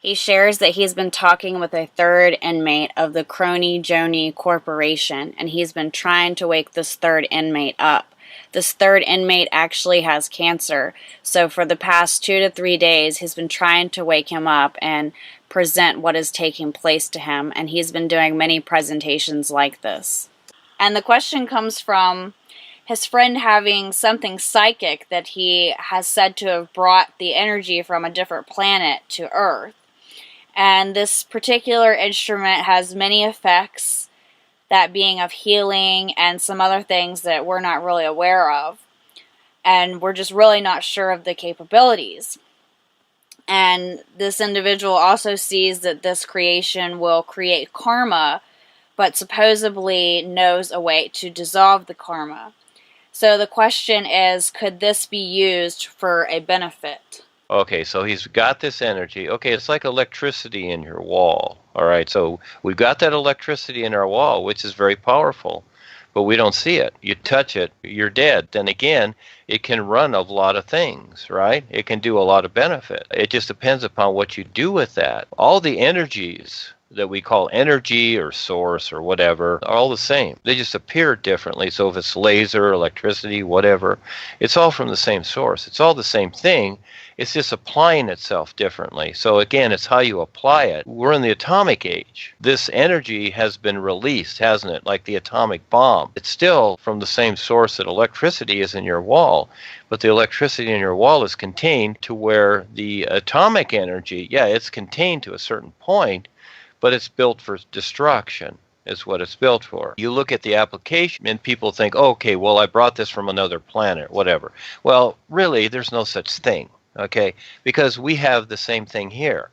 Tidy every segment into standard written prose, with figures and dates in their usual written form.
He shares that he's been talking with a third inmate of the Crony Joni Corporation, and he's been trying to wake this third inmate up. This third inmate actually has cancer, so for the past 2 to 3 days, he's been trying to wake him up and present what is taking place to him, and he's been doing many presentations like this. And the question comes from his friend having something psychic that he has said to have brought the energy from a different planet to Earth. And this particular instrument has many effects, that being of healing and some other things that we're not really aware of. And we're just really not sure of the capabilities. And this individual also sees that this creation will create karma, but supposedly knows a way to dissolve the karma. So the question is, could this be used for a benefit? Okay, so he's got this energy. Okay, it's like electricity in your wall. All right, so we've got that electricity in our wall, which is very powerful, but we don't see it. You touch it, you're dead. Then again, it can run a lot of things, right? It can do a lot of benefit. It just depends upon what you do with that. All the energies that we call energy or source or whatever are all the same. They just appear differently. So if it's laser, electricity, whatever, it's all from the same source. It's all the same thing. It's just applying itself differently. So again, it's how you apply it. We're in the atomic age. This energy has been released, hasn't it? Like the atomic bomb. It's still from the same source that electricity is in your wall, but the electricity in your wall is contained to where the atomic energy, yeah, it's contained to a certain point, but it's built for destruction is what it's built for. You look at the application and people think, oh, okay, well, I brought this from another planet, whatever. Well, really, there's no such thing, okay, because we have the same thing here.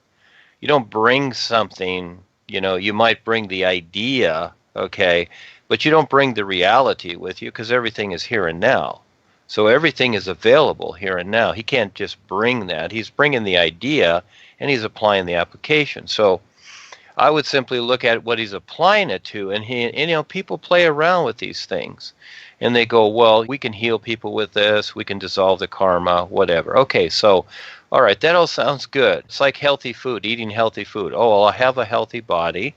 You don't bring something, you might bring the idea, okay, but you don't bring the reality with you because everything is here and now. So everything is available here and now. He can't just bring that. He's bringing the idea and he's applying the application. So I would simply look at what he's applying it to, and people play around with these things, and they go, well, we can heal people with this, we can dissolve the karma, whatever. Okay, so, all right, that all sounds good. It's like healthy food, eating healthy food. Oh, well, I'll have a healthy body,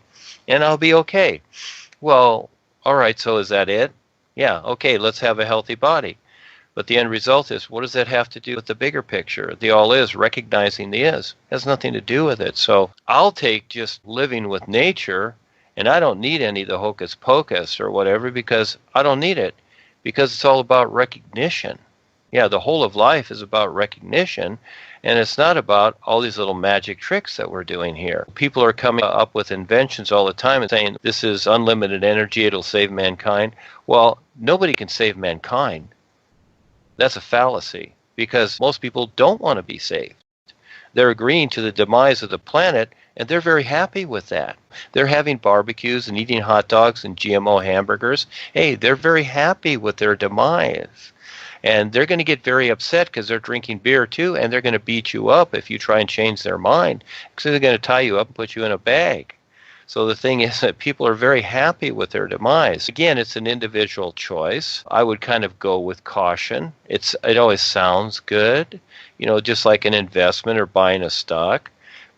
and I'll be okay. Well, all right, so is that it? Yeah, okay, let's have a healthy body. But the end result is, what does that have to do with the bigger picture? The all is, recognizing the is. It has nothing to do with it. So I'll take just living with nature, and I don't need any of the hocus pocus or whatever because I don't need it, because it's all about recognition. Yeah, the whole of life is about recognition, and it's not about all these little magic tricks that we're doing here. People are coming up with inventions all the time and saying, this is unlimited energy, it'll save mankind. Well, nobody can save mankind. That's a fallacy, because most people don't want to be saved. They're agreeing to the demise of the planet, and they're very happy with that. They're having barbecues and eating hot dogs and GMO hamburgers. Hey, they're very happy with their demise. And they're going to get very upset because they're drinking beer too, and they're going to beat you up if you try and change their mind, because they're going to tie you up and put you in a bag. So the thing is that people are very happy with their demise. Again, it's an individual choice. I would kind of go with caution. It always sounds good, just like an investment or buying a stock.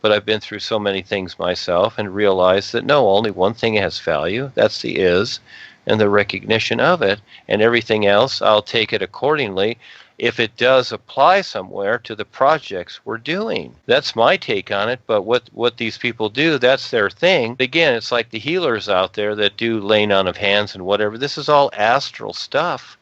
But I've been through so many things myself and realized that no, only one thing has value. That's the is and the recognition of it. And everything else, I'll take it accordingly if it does apply somewhere to the projects we're doing. That's my take on it, but what these people do, that's their thing. Again, it's like the healers out there that do laying on of hands and whatever. This is all astral stuff.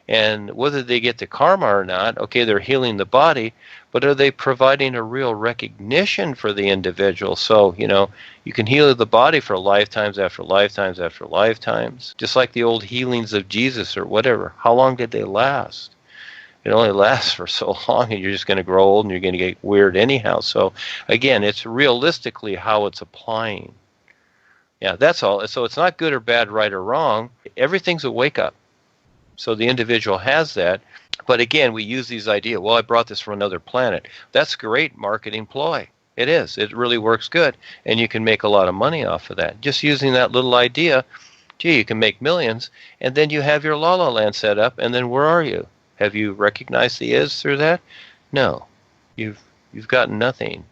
And whether they get the karma or not, okay, they're healing the body, but are they providing a real recognition for the individual? So, you can heal the body for lifetimes after lifetimes after lifetimes, just like the old healings of Jesus or whatever. How long did they last? It only lasts for so long, and you're just going to grow old and you're going to get weird anyhow. So again, it's realistically how it's applying. Yeah, that's all. So it's not good or bad, right or wrong. Everything's a wake-up. So the individual has that. But again, we use these ideas. Well, I brought this from another planet. That's great marketing ploy. It is. It really works good. And you can make a lot of money off of that. Just using that little idea, gee, you can make millions. And then you have your La-La Land set up, and then where are you? Have you recognized the is through that? No. You've gotten nothing.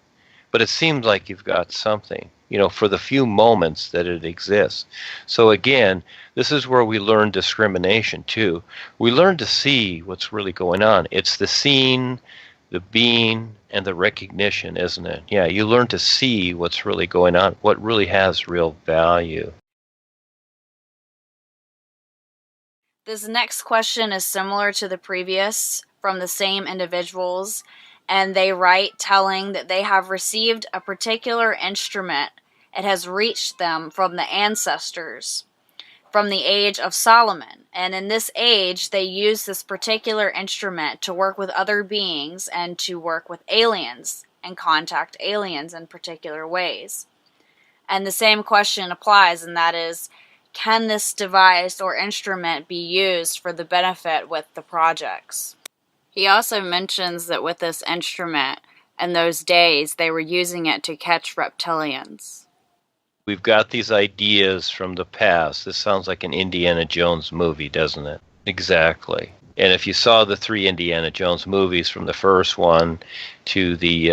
but it seems like you've got something, for the few moments that it exists. So again, this is where we learn discrimination too. We learn to see what's really going on. It's the seeing, the being, and the recognition, isn't it? Yeah, you learn to see what's really going on, what really has real value. This next question is similar to the previous from the same individuals, and they write telling that they have received a particular instrument. It has reached them from the ancestors, from the age of Solomon. And in this age, they use this particular instrument to work with other beings and to work with aliens and contact aliens in particular ways. And the same question applies, and that is, can this device or instrument be used for the benefit with the projects? He also mentions that with this instrument, in those days, they were using it to catch reptilians. We've got these ideas from the past. This sounds like an Indiana Jones movie, doesn't it? Exactly. And if you saw the 3 Indiana Jones movies, from the first one to the,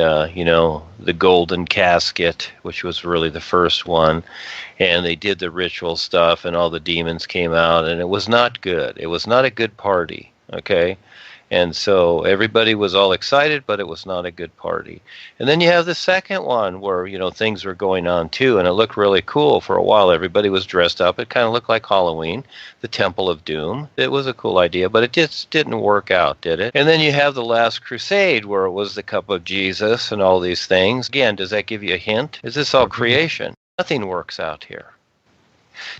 the Golden Casket, which was really the first one, and they did the ritual stuff and all the demons came out, and it was not good. It was not a good party, okay? And so everybody was all excited, but it was not a good party. And then you have the second one where, things were going on too, and it looked really cool for a while. Everybody was dressed up. It kind of looked like Halloween, the Temple of Doom. It was a cool idea, but it just didn't work out, did it? And then you have the Last Crusade where it was the cup of Jesus and all these things. Again, does that give you a hint? Is this all creation? Nothing works out here.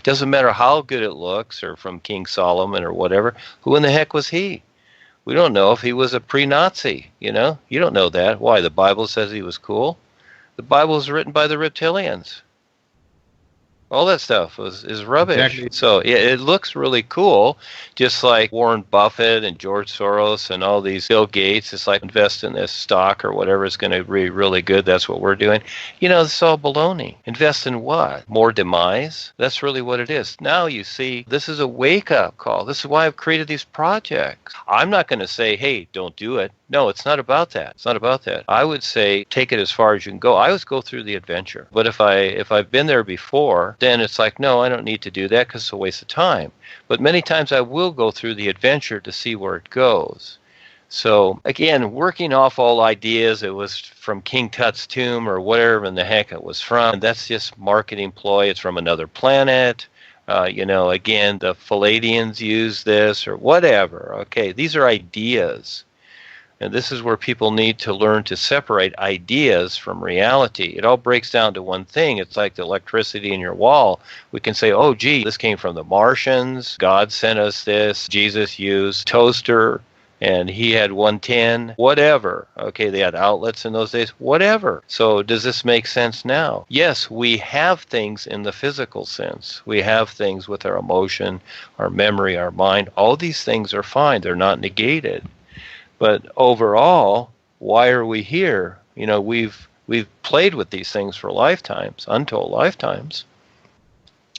Doesn't matter how good it looks, or from King Solomon or whatever. Who in the heck was he? We don't know if he was a pre-Nazi, You don't know that. Why? The Bible says he was cool. The Bible was written by the reptilians. All that stuff is rubbish. Exactly. So it looks really cool, just like Warren Buffett and George Soros and all these Bill Gates. It's like, invest in this stock or whatever. It's going to be really good. That's what we're doing. This is all baloney. Invest in what? More demise? That's really what it is. Now you see, this is a wake-up call. This is why I've created these projects. I'm not going to say, hey, don't do it. No, it's not about that. It's not about that. I would say take it as far as you can go. I always go through the adventure. But if I've been there before, then it's like, no, I don't need to do that because it's a waste of time. But many times I will go through the adventure to see where it goes. So again, working off all ideas, it was from King Tut's tomb or whatever in the heck it was from. That's just marketing ploy. It's from another planet. Again, the Palladians use this or whatever. Okay, these are ideas. And this is where people need to learn to separate ideas from reality. It all breaks down to one thing. It's like the electricity in your wall. We can say, oh, gee, this came from the Martians. God sent us this. Jesus used toaster, and he had 110. Whatever. Okay, they had outlets in those days. Whatever. So does this make sense now? Yes, we have things in the physical sense. We have things with our emotion, our memory, our mind. All these things are fine. They're not negated. But overall, why are we here? We've played with these things for lifetimes, untold lifetimes.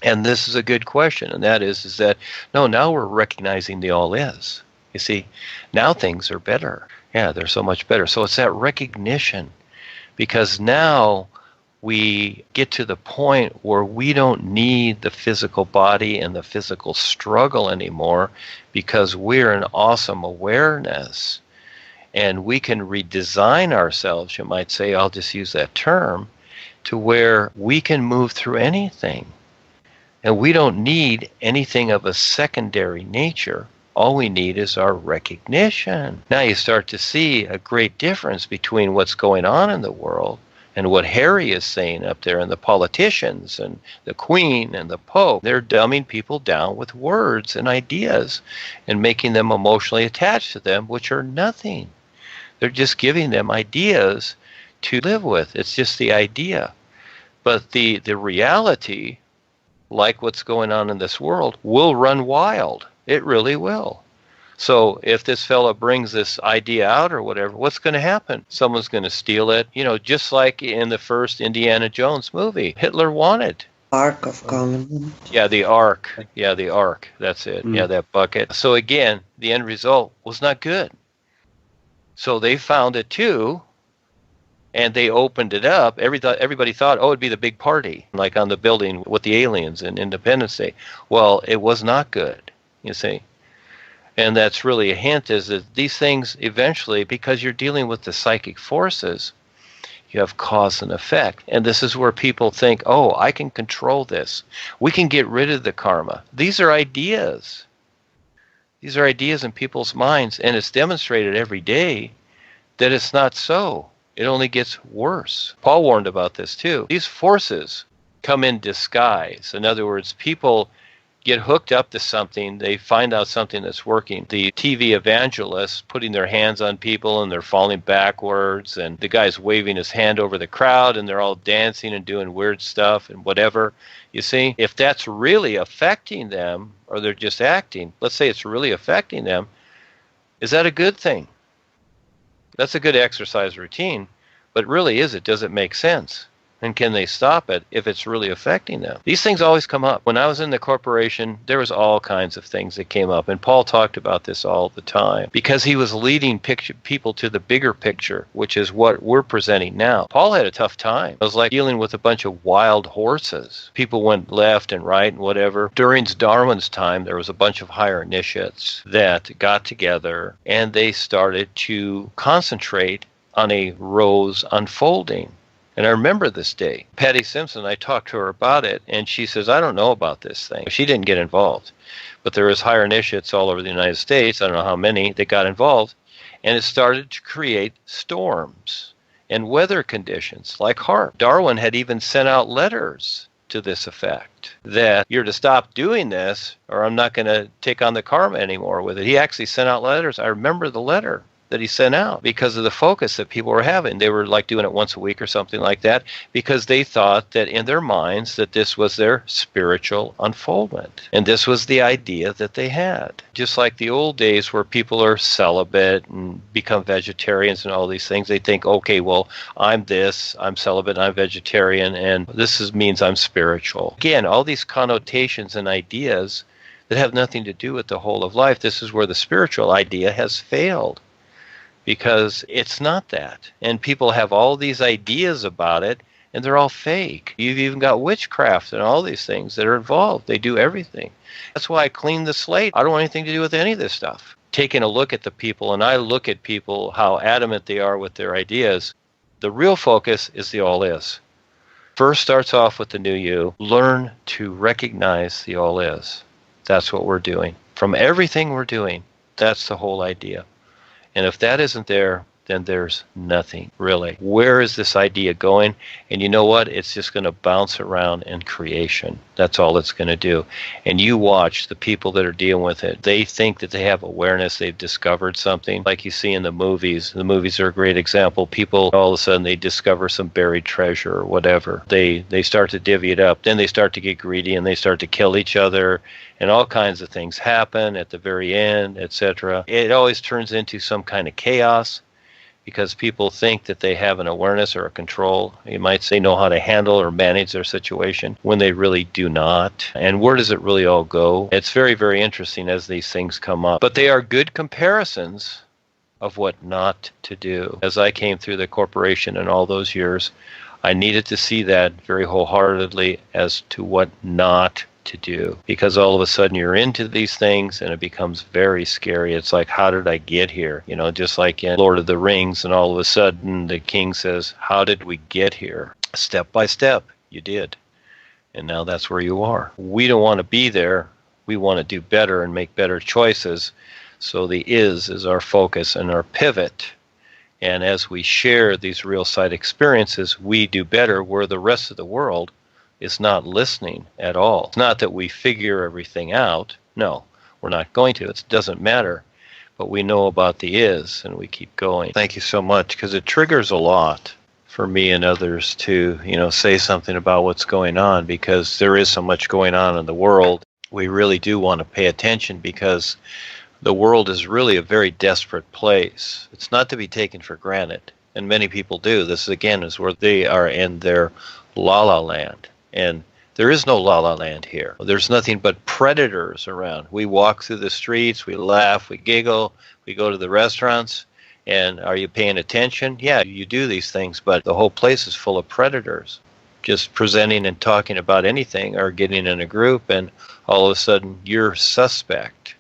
And this is a good question, and that is that, no, now we're recognizing the all is. You see, now things are better. Yeah, they're so much better. So it's that recognition, because now we get to the point where we don't need the physical body and the physical struggle anymore, because we're an awesome awareness. And we can redesign ourselves, you might say, I'll just use that term, to where we can move through anything. And we don't need anything of a secondary nature. All we need is our recognition. Now you start to see a great difference between what's going on in the world and what Harry is saying up there, and the politicians and the Queen and the Pope. They're dumbing people down with words and ideas and making them emotionally attached to them, which are nothing. They're just giving them ideas to live with. It's just the idea. But the reality, like what's going on in this world, will run wild. It really will. So if this fella brings this idea out or whatever, what's going to happen? Someone's going to steal it, just like in the first Indiana Jones movie. Hitler wanted. Ark of Covenant. Yeah, the Ark. Yeah, the Ark. That's it. Yeah, that bucket. So again, the end result was not good. So they found it too, and they opened it up. Everybody thought, oh, it'd be the big party, like on the building with the aliens in Independence Day. Well, it was not good, you see. And that's really a hint, is that these things eventually, because you're dealing with the psychic forces, you have cause and effect. And this is where people think, oh, I can control this. We can get rid of the karma. These are ideas. These are ideas in people's minds, and it's demonstrated every day that it's not so. It only gets worse. Paul warned about this too. These forces come in disguise. In other words, people get hooked up to something, they find out something that's working. The TV evangelists putting their hands on people and they're falling backwards, and the guy's waving his hand over the crowd and they're all dancing and doing weird stuff and whatever. You see, if that's really affecting them, or they're just acting, let's say it's really affecting them, is that a good thing? That's a good exercise routine, but really does it make sense? And can they stop it if it's really affecting them? These things always come up. When I was in the corporation, there was all kinds of things that came up. And Paul talked about this all the time because he was leading people to the bigger picture, which is what we're presenting now. Paul had a tough time. It was like dealing with a bunch of wild horses. People went left and right and whatever. During Darwin's time, there was a bunch of higher initiates that got together and they started to concentrate on a rose unfolding. And I remember this day. Patty Simpson, I talked to her about it, and she says, I don't know about this thing. She didn't get involved. But there was higher initiates all over the United States, I don't know how many, that got involved, and it started to create storms and weather conditions like HAARP. Darwin had even sent out letters to this effect, that you're to stop doing this, or I'm not going to take on the karma anymore with it. He actually sent out letters. I remember the letter that he sent out because of the focus that people were having. They were like doing it once a week or something like that because they thought that in their minds that this was their spiritual unfoldment. And this was the idea that they had. Just like the old days where people are celibate and become vegetarians and all these things, they think, okay, well, I'm this, I'm celibate, I'm vegetarian, and means I'm spiritual. Again, all these connotations and ideas that have nothing to do with the whole of life. This is where the spiritual idea has failed. Because it's not that. And people have all these ideas about it, and they're all fake. You've even got witchcraft and all these things that are involved. They do everything. That's why I clean the slate. I don't want anything to do with any of this stuff. Taking a look at the people, and I look at people, how adamant they are with their ideas, the real focus is the all is. First starts off with the NUUU. Learn to recognize the all is. That's what we're doing. From everything we're doing, that's the whole idea. And if that isn't there, then there's nothing, really. Where is this idea going? And you know what? It's just going to bounce around in creation. That's all it's going to do. And you watch the people that are dealing with it. They think that they have awareness. They've discovered something. Like you see in the movies. The movies are a great example. People, all of a sudden, they discover some buried treasure or whatever. They start to divvy it up. Then they start to get greedy and they start to kill each other. And all kinds of things happen at the very end, etc. It always turns into some kind of chaos because people think that they have an awareness or a control. You might say know how to handle or manage their situation when they really do not. And where does it really all go? It's very, very interesting as these things come up. But they are good comparisons of what not to do. As I came through the corporation in all those years, I needed to see that very wholeheartedly as to what not to do, because all of a sudden you're into these things and it becomes very scary. It's like, how did I get here? You know, just like in Lord of the Rings, and all of a sudden the king says, how did we get here? Step by step, you did. And now that's where you are. We don't want to be there. We want to do better and make better choices. So the is our focus and our pivot. And as we share these real side experiences, we do better where the rest of the world is not listening at all. It's not that we figure everything out. No, we're not going to. It doesn't matter. But we know about the is, and we keep going. Thank you so much, because it triggers a lot for me and others to, say something about what's going on, because there is so much going on in the world. We really do want to pay attention, because the world is really a very desperate place. It's not to be taken for granted, and many people do. This, again, is where they are in their la-la land. And there is no la-la land here. There's nothing but predators around. We walk through the streets, we laugh, we giggle, we go to the restaurants, And are you paying attention? Yeah, you do these things, but the whole place is full of predators. Just presenting and talking about anything or getting in a group, and all of a sudden you're suspect.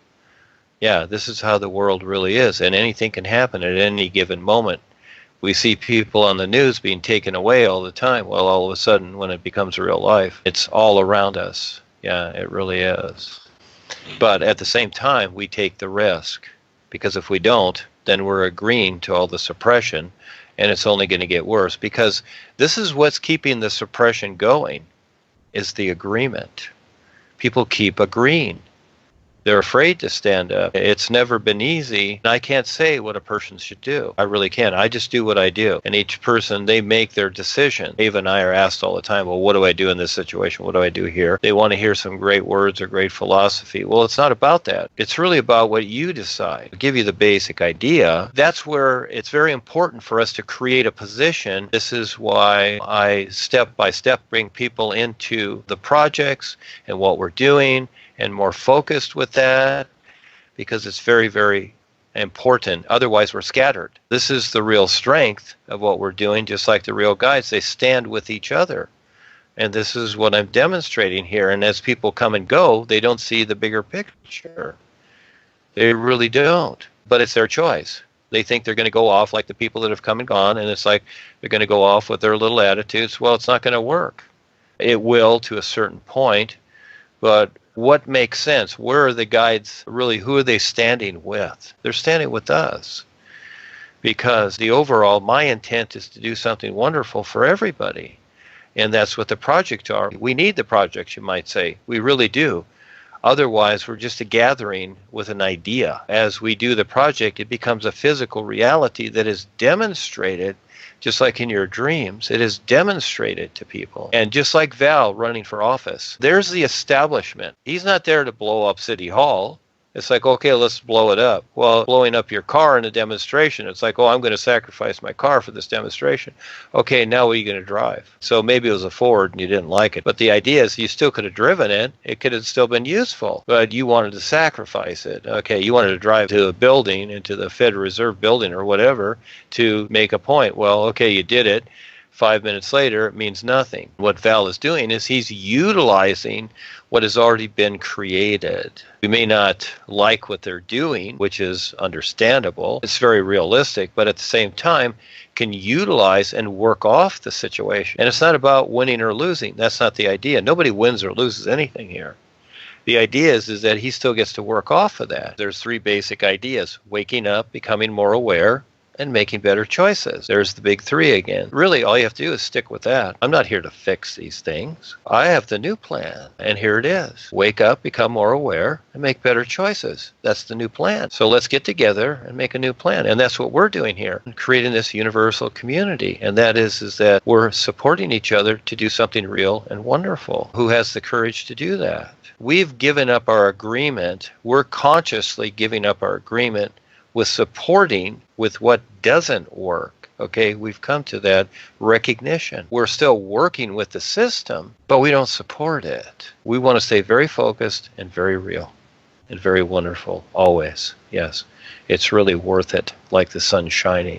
Yeah, this is how the world really is, and anything can happen at any given moment. We see people on the news being taken away all the time. Well, all of a sudden, when it becomes real life, it's all around us. Yeah, it really is. But at the same time, we take the risk, because if we don't, then we're agreeing to all the suppression, and it's only going to get worse, because this is what's keeping the suppression going, is the agreement. People keep agreeing. They're afraid to stand up. It's never been easy. I can't say what a person should do. I really can't. I just do what I do. And each person, they make their decision. Ava and I are asked all the time, well, what do I do in this situation? What do I do here? They want to hear some great words or great philosophy. Well, it's not about that. It's really about what you decide. I'll give you the basic idea. That's where it's very important for us to create a position. This is why I step by step bring people into the projects and what we're doing, and more focused with that, because it's very, very important. Otherwise, we're scattered. This is the real strength of what we're doing, just like the real guides. They stand with each other. And this is what I'm demonstrating here. And as people come and go, they don't see the bigger picture. They really don't. But it's their choice. They think they're going to go off like the people that have come and gone, and it's like they're going to go off with their little attitudes. Well, it's not going to work. It will to a certain point, but what makes sense? Where are the guides really? Who are they standing with? They're standing with us, because the overall, my intent is to do something wonderful for everybody. And that's what the projects are. We need the projects, you might say. We really do. Otherwise, we're just a gathering with an idea. As we do the project, it becomes a physical reality that is demonstrated. Just like in your dreams, it is demonstrated to people. And just like Val running for office, there's the establishment. He's not there to blow up City Hall. It's like, okay, let's blow it up. Well, blowing up your car in a demonstration, it's like, oh, I'm going to sacrifice my car for this demonstration. Okay, now what are you going to drive? So maybe it was a Ford and you didn't like it. But the idea is you still could have driven it. It could have still been useful. But you wanted to sacrifice it. Okay, you wanted to drive to a building, into the Federal Reserve building or whatever, to make a point. Well, okay, you did it. 5 minutes later, it means nothing. What Val is doing is he's utilizing what has already been created. We may not like what they're doing, which is understandable. It's very realistic, but at the same time, can utilize and work off the situation. And it's not about winning or losing. That's not the idea. Nobody wins or loses anything here. The idea is that he still gets to work off of that. There's three basic ideas: waking up, becoming more aware, and making better choices. There's the big three again. Really, all you have to do is stick with that. I'm not here to fix these things. I have the new plan, and here it is. Wake up, become more aware, and make better choices. That's the new plan. So let's get together and make a new plan. And that's what we're doing here, creating this universal community. And that is that we're supporting each other to do something real and wonderful. Who has the courage to do that? We've given up our agreement. We're consciously giving up our agreement with supporting with what doesn't work. Okay, we've come to that recognition. We're still working with the system, but we don't support it. We want to stay very focused and very real and very wonderful, always. Yes, it's really worth it, like the sun shining.